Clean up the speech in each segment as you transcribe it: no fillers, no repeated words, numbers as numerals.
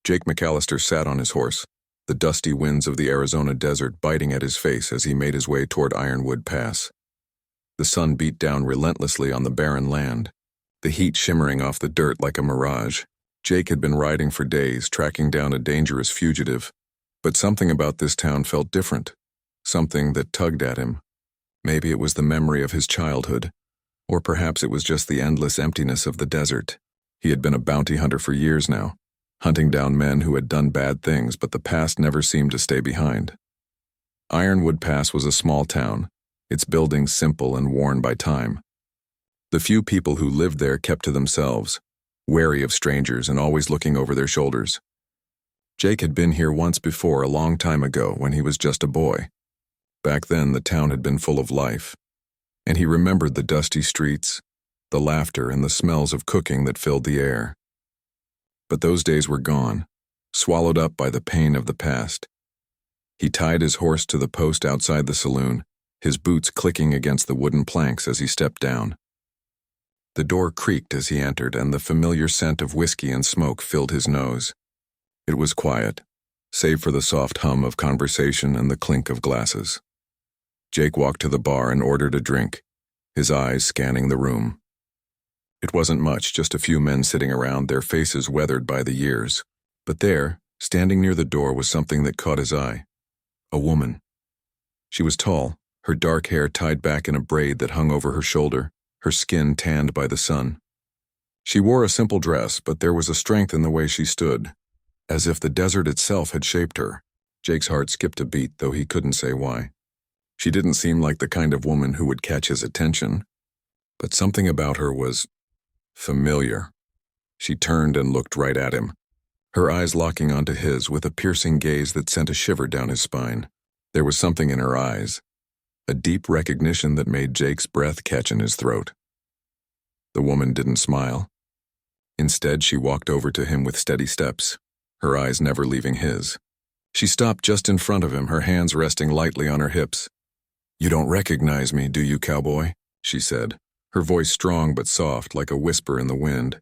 Jake McAllister sat on his horse, the dusty winds of the Arizona desert biting at his face as he made his way toward Ironwood Pass. The sun beat down relentlessly on the barren land, the heat shimmering off the dirt like a mirage. Jake had been riding for days, tracking down a dangerous fugitive, but something about this town felt different, something that tugged at him. Maybe it was the memory of his childhood, or perhaps it was just the endless emptiness of the desert. He had been a bounty hunter for years now, hunting down men who had done bad things, but the past never seemed to stay behind. Ironwood Pass was a small town, its buildings simple and worn by time. The few people who lived there kept to themselves, wary of strangers and always looking over their shoulders. Jake had been here once before, a long time ago, when he was just a boy. Back then, the town had been full of life, and he remembered the dusty streets, the laughter and the smells of cooking that filled the air. But those days were gone, swallowed up by the pain of the past. He tied his horse to the post outside the saloon, his boots clicking against the wooden planks as he stepped down. The door creaked as he entered, and the familiar scent of whiskey and smoke filled his nose. It was quiet, save for the soft hum of conversation and the clink of glasses. Jake walked to the bar and ordered a drink, his eyes scanning the room. It wasn't much, just a few men sitting around, their faces weathered by the years. But there, standing near the door, was something that caught his eye. A woman. She was tall, her dark hair tied back in a braid that hung over her shoulder, her skin tanned by the sun. She wore a simple dress, but there was a strength in the way she stood, as if the desert itself had shaped her. Jake's heart skipped a beat, though he couldn't say why. She didn't seem like the kind of woman who would catch his attention, but something about her was familiar. She turned and looked right at him, her eyes locking onto his with a piercing gaze that sent a shiver down his spine. There was something in her eyes, a deep recognition that made Jake's breath catch in his throat. The woman didn't smile. Instead, she walked over to him with steady steps, her eyes never leaving his. She stopped just in front of him, her hands resting lightly on her hips. "You don't recognize me, do you, cowboy?" she said, her voice strong but soft, like a whisper in the wind.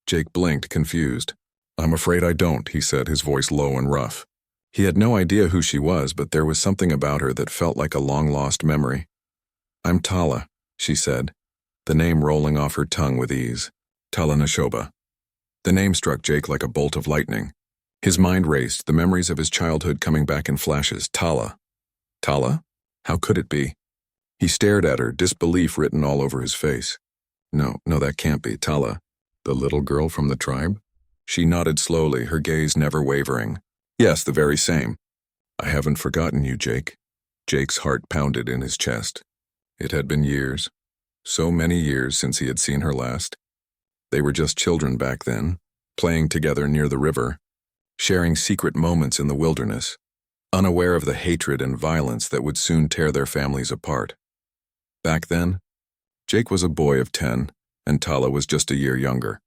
Jake blinked, confused. "I'm afraid I don't," he said, his voice low and rough. He had no idea who she was, but there was something about her that felt like a long-lost memory. "I'm Tala," she said, the name rolling off her tongue with ease. Tala Nashoba. The name struck Jake like a bolt of lightning. His mind raced, the memories of his childhood coming back in flashes. Tala. Tala? How could it be? He stared at her, disbelief written all over his face. No, that can't be. Tala, the little girl from the tribe? She nodded slowly, her gaze never wavering. "Yes, the very same." "I haven't forgotten you, Jake." Jake's heart pounded in his chest. It had been years, so many years since he had seen her last. They were just children back then, playing together near the river, sharing secret moments in the wilderness, unaware of the hatred and violence that would soon tear their families apart. Back then, Jake was a boy of 10, and Tala was just a year younger.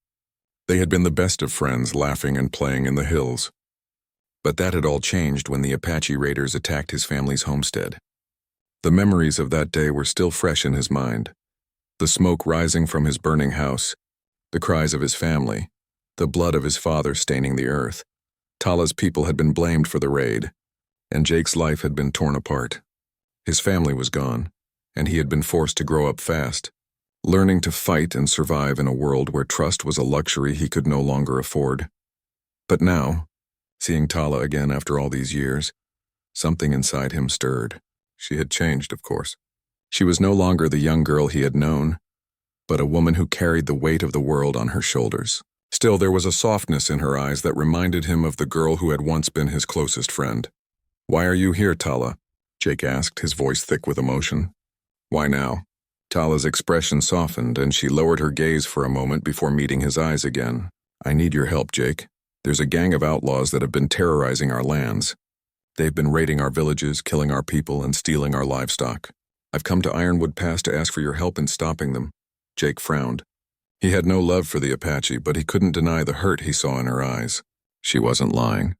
They had been the best of friends, laughing and playing in the hills. But that had all changed when the Apache raiders attacked his family's homestead. The memories of that day were still fresh in his mind. The smoke rising from his burning house, the cries of his family, the blood of his father staining the earth. Tala's people had been blamed for the raid, and Jake's life had been torn apart. His family was gone, and he had been forced to grow up fast, learning to fight and survive in a world where trust was a luxury he could no longer afford. But now, seeing Tala again after all these years, something inside him stirred. She had changed, of course. She was no longer the young girl he had known, but a woman who carried the weight of the world on her shoulders. Still, there was a softness in her eyes that reminded him of the girl who had once been his closest friend. "Why are you here, Tala?" Jake asked, his voice thick with emotion. "Why now?" Tala's expression softened, and she lowered her gaze for a moment before meeting his eyes again. "I need your help, Jake. There's a gang of outlaws that have been terrorizing our lands. They've been raiding our villages, killing our people, and stealing our livestock. I've come to Ironwood Pass to ask for your help in stopping them." Jake frowned. He had no love for the Apache, but he couldn't deny the hurt he saw in her eyes. She wasn't lying.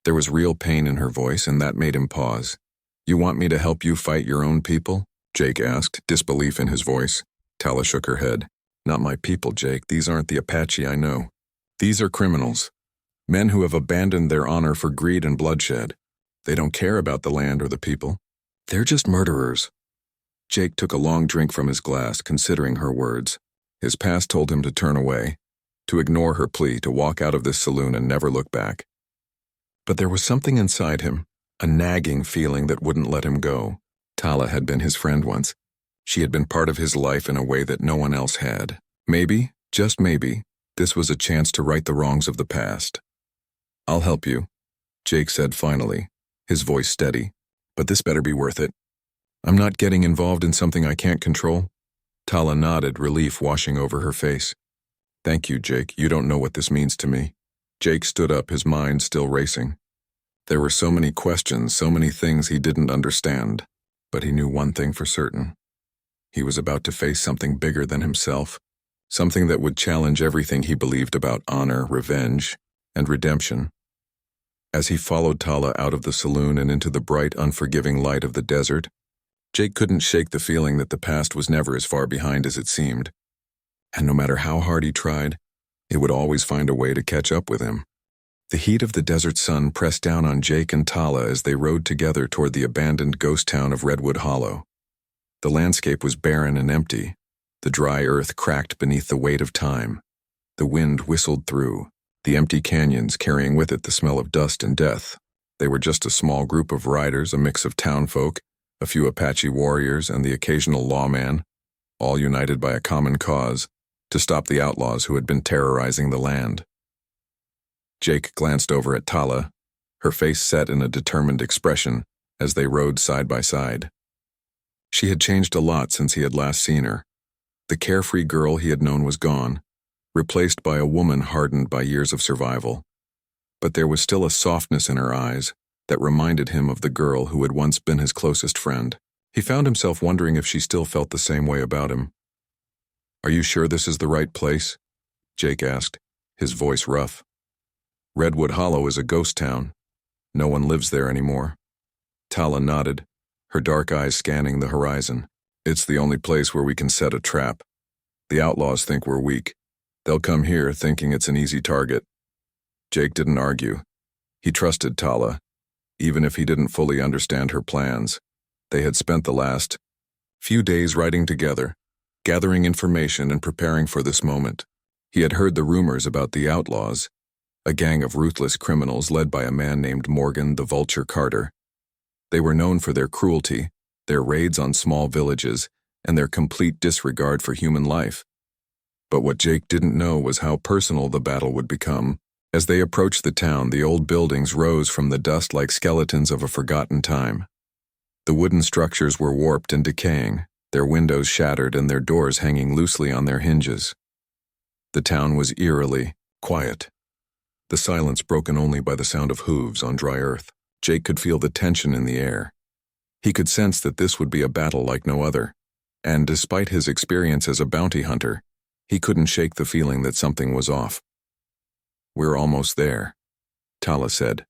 There was real pain in her voice, and that made him pause. "You want me to help you fight your own people?" Jake asked, disbelief in his voice. Tala shook her head. "Not my people, Jake. These aren't the Apache I know. These are criminals. Men who have abandoned their honor for greed and bloodshed. They don't care about the land or the people. They're just murderers. Jake took a long drink from his glass, considering her words. His past told him to turn away, to ignore her plea to walk out of this saloon and never look back. But there was something inside him, a nagging feeling that wouldn't let him go. Tala had been his friend once. She had been part of his life in a way that no one else had. Maybe, just maybe, this was a chance to right the wrongs of the past. I'll help you, Jake said finally, his voice steady. But this better be worth it. I'm not getting involved in something I can't control. Tala nodded, relief washing over her face. Thank you, Jake. You don't know what this means to me. Jake stood up, his mind still racing. There were so many questions, so many things he didn't understand. But he knew one thing for certain. He was about to face something bigger than himself, something that would challenge everything he believed about honor, revenge, and redemption. As he followed Tala out of the saloon and into the bright, unforgiving light of the desert, Jake couldn't shake the feeling that the past was never as far behind as it seemed. And no matter how hard he tried, it would always find a way to catch up with him. The heat of the desert sun pressed down on Jake and Tala as they rode together toward the abandoned ghost town of Redwood Hollow. The landscape was barren and empty, the dry earth cracked beneath the weight of time. The wind whistled through, the empty canyons carrying with it the smell of dust and death. They were just a small group of riders, a mix of townfolk, a few Apache warriors, and the occasional lawman, all united by a common cause, to stop the outlaws who had been terrorizing the land. Jake glanced over at Tala, her face set in a determined expression as they rode side by side. She had changed a lot since he had last seen her. The carefree girl he had known was gone, replaced by a woman hardened by years of survival. But there was still a softness in her eyes that reminded him of the girl who had once been his closest friend. He found himself wondering if she still felt the same way about him. "Are you sure this is the right place?" Jake asked, his voice rough. "Redwood Hollow is a ghost town. No one lives there anymore." Tala nodded, her dark eyes scanning the horizon. "It's the only place where we can set a trap. The outlaws think we're weak. They'll come here thinking it's an easy target." Jake didn't argue. He trusted Tala, even if he didn't fully understand her plans. They had spent the last few days riding together, gathering information and preparing for this moment. He had heard the rumors about the outlaws, a gang of ruthless criminals led by a man named Morgan the Vulture Carter. They were known for their cruelty, their raids on small villages, and their complete disregard for human life. But what Jake didn't know was how personal the battle would become. As they approached the town, the old buildings rose from the dust like skeletons of a forgotten time. The wooden structures were warped and decaying, their windows shattered and their doors hanging loosely on their hinges. The town was eerily quiet, the silence broken only by the sound of hooves on dry earth. Jake could feel the tension in the air. He could sense that this would be a battle like no other, and despite his experience as a bounty hunter, he couldn't shake the feeling that something was off. "We're almost there," Tala said,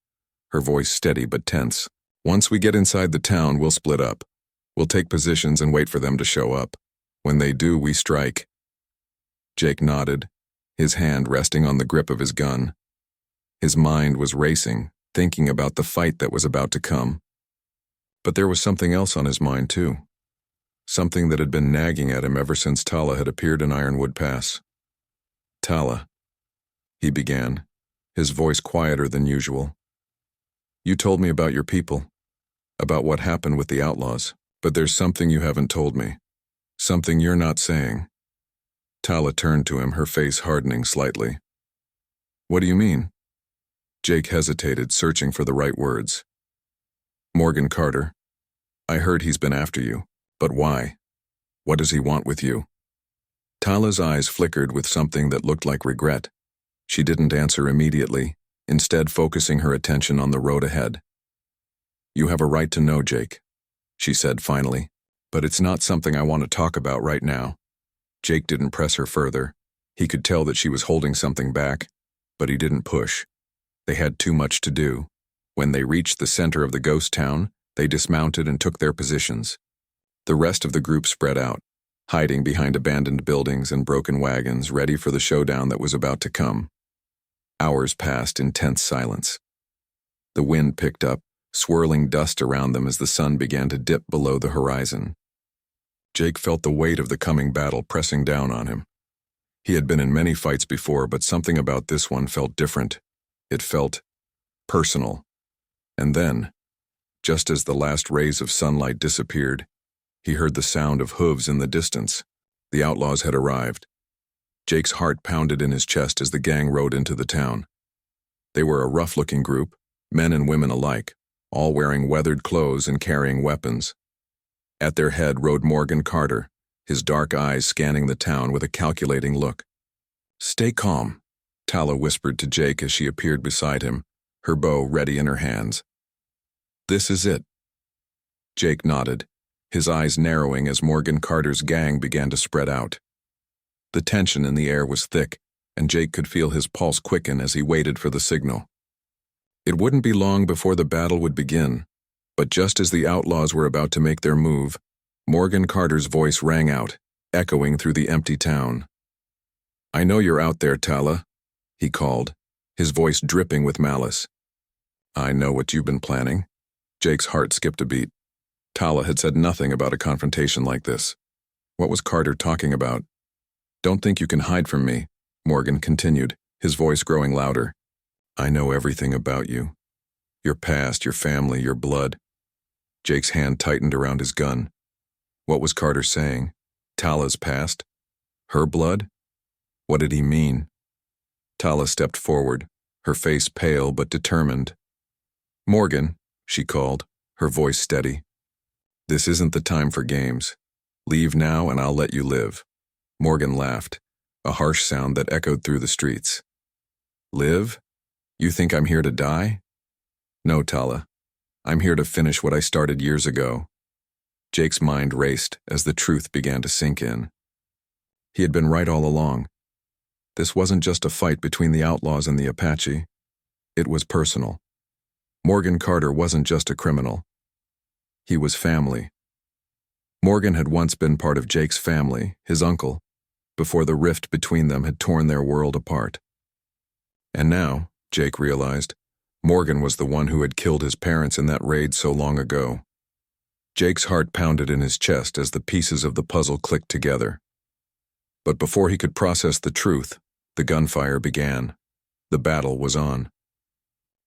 her voice steady but tense. "Once we get inside the town, we'll split up. We'll take positions and wait for them to show up. When they do, we strike." Jake nodded, his hand resting on the grip of his gun. His mind was racing, thinking about the fight that was about to come. But there was something else on his mind, too. Something that had been nagging at him ever since Tala had appeared in Ironwood Pass. "Tala," he began, his voice quieter than usual. "You told me about your people, about what happened with the outlaws, but there's something you haven't told me, something you're not saying." Tala turned to him, her face hardening slightly. "What do you mean?" Jake hesitated, searching for the right words. "Morgan Carter. I heard he's been after you, but why? What does he want with you?" Tala's eyes flickered with something that looked like regret. She didn't answer immediately, instead focusing her attention on the road ahead. "You have a right to know, Jake," she said finally, "but it's not something I want to talk about right now." Jake didn't press her further. He could tell that she was holding something back, but he didn't push. They had too much to do. When they reached the center of the ghost town, they dismounted and took their positions. The rest of the group spread out, hiding behind abandoned buildings and broken wagons, ready for the showdown that was about to come. Hours passed in tense silence. The wind picked up, swirling dust around them as the sun began to dip below the horizon. Jake felt the weight of the coming battle pressing down on him. He had been in many fights before, but something about this one felt different. It felt personal. And then, just as the last rays of sunlight disappeared, he heard the sound of hooves in the distance. The outlaws had arrived. Jake's heart pounded in his chest as the gang rode into the town. They were a rough-looking group, men and women alike, all wearing weathered clothes and carrying weapons. At their head rode Morgan Carter, his dark eyes scanning the town with a calculating look. "Stay calm," Tala whispered to Jake as she appeared beside him, her bow ready in her hands. "This is it." Jake nodded, his eyes narrowing as Morgan Carter's gang began to spread out. The tension in the air was thick, and Jake could feel his pulse quicken as he waited for the signal. It wouldn't be long before the battle would begin, but just as the outlaws were about to make their move, Morgan Carter's voice rang out, echoing through the empty town. "I know you're out there, Tala," he called, his voice dripping with malice. "I know what you've been planning." Jake's heart skipped a beat. Tala had said nothing about a confrontation like this. What was Carter talking about? "Don't think you can hide from me," Morgan continued, his voice growing louder. "I know everything about you. Your past, your family, your blood." Jake's hand tightened around his gun. What was Carter saying? Tala's past? Her blood? What did he mean? Tala stepped forward, her face pale but determined. "Morgan," she called, her voice steady. "This isn't the time for games. Leave now and I'll let you live." Morgan laughed, a harsh sound that echoed through the streets. "Live? You think I'm here to die?" "No, Tala. I'm here to finish what I started years ago." Jake's mind raced as the truth began to sink in. He had been right all along. This wasn't just a fight between the outlaws and the Apache. It was personal. Morgan Carter wasn't just a criminal. He was family. Morgan had once been part of Jake's family, his uncle, before the rift between them had torn their world apart. And now, Jake realized, Morgan was the one who had killed his parents in that raid so long ago. Jake's heart pounded in his chest as the pieces of the puzzle clicked together. But before he could process the truth, the gunfire began. The battle was on.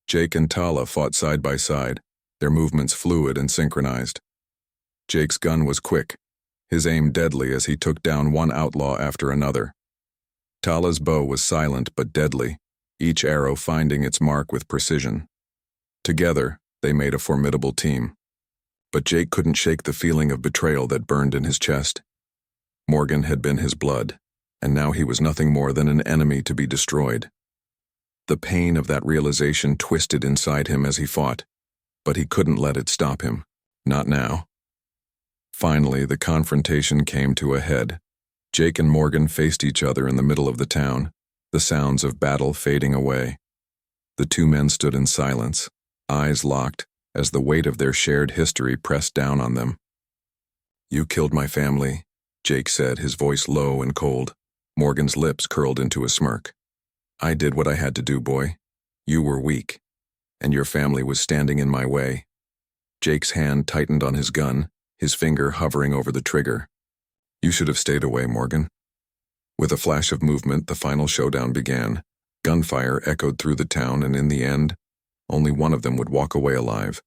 Jake and Tala fought side by side, their movements fluid and synchronized. Jake's gun was quick, his aim deadly as he took down one outlaw after another. Tala's bow was silent but deadly, each arrow finding its mark with precision. Together, they made a formidable team. But Jake couldn't shake the feeling of betrayal that burned in his chest. Morgan had been his blood, and now he was nothing more than an enemy to be destroyed. The pain of that realization twisted inside him as he fought, but he couldn't let it stop him. Not now. Finally, the confrontation came to a head. Jake and Morgan faced each other in the middle of the town, the sounds of battle fading away. The two men stood in silence, eyes locked, as the weight of their shared history pressed down on them. "You killed my family," Jake said, his voice low and cold. Morgan's lips curled into a smirk. "I did what I had to do, boy. You were weak, and your family was standing in my way." Jake's hand tightened on his gun, his finger hovering over the trigger. "You should have stayed away, Morgan." With a flash of movement, the final showdown began. Gunfire echoed through the town, and in the end, only one of them would walk away alive.